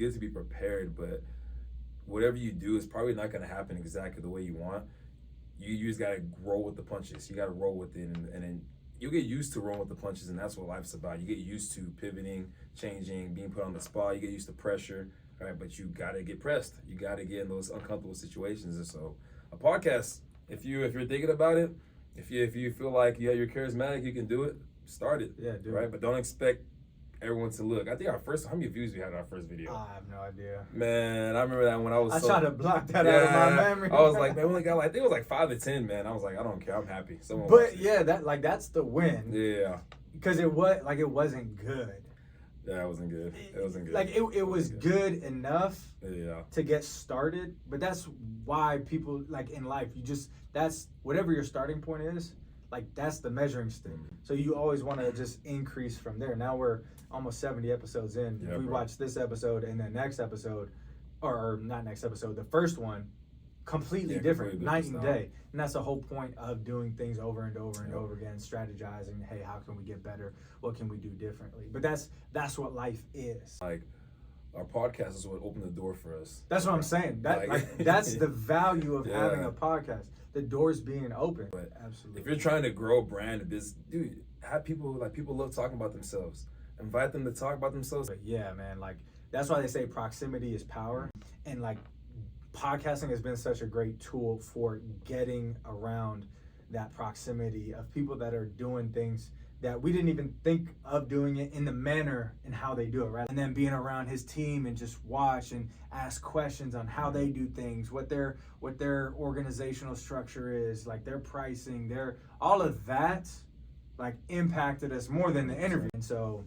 good to be prepared, but whatever you do is probably not going to happen exactly the way you want. You just got to roll with the punches. You got to roll with it, and then you'll get used to rolling with the punches, and that's what life's about. You get used to pivoting, changing, being put on the spot. You get used to pressure, right? But you got to get pressed. You got to get in those uncomfortable situations. And so a podcast, if you're thinking about it, if you feel like you're charismatic, you can do it, start it. Yeah, do right? it. But don't expect everyone to look. I think how many views we had on our first video? I have no idea. Man, I remember that when I was I tried to block that out of my memory. I was like, man, we only got I think it was like 5 to 10, man. I was like, I don't care. I'm happy. Someone But watched it. yeah, that's the win. Yeah. Because it wasn't good. Yeah, it wasn't good. It wasn't good. Like it was good enough Yeah. to get started, but that's why people like in life, that's whatever your starting point is, like that's the measuring stick. So you always want to just increase from there. Now we're almost 70 episodes in. Yeah, if we bro. watch this episode and the next episode, or not next episode, the first one, completely different, completely night different and style. day. And that's the whole point of doing things over and over and over again, strategizing. Hey, how can we get better? What can we do differently? But that's what life is. Like our podcast is what opened the door for us. That's what I'm saying. That's the value of Yeah. having a podcast. The doors being open. But Absolutely. if you're trying to grow a brand, business, dude, have people love talking about themselves. Invite them to talk about themselves. But yeah, man, like that's why they say proximity is power. And like podcasting has been such a great tool for getting around that proximity of people that are doing things that we didn't even think of doing it in the manner and how they do it, right? And then being around his team and just watch and ask questions on how they do things, what their organizational structure is, like their pricing, all of that like impacted us more than the interview. And so,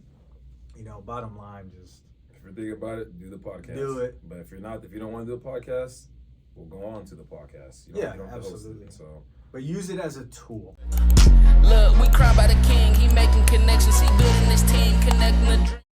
bottom line, just If you're thinking about it, do the podcast. Do it. But if you don't want to do a podcast, we'll go on to the podcast. You don't have to host it, absolutely. so but use it as a tool. Look, we cry by the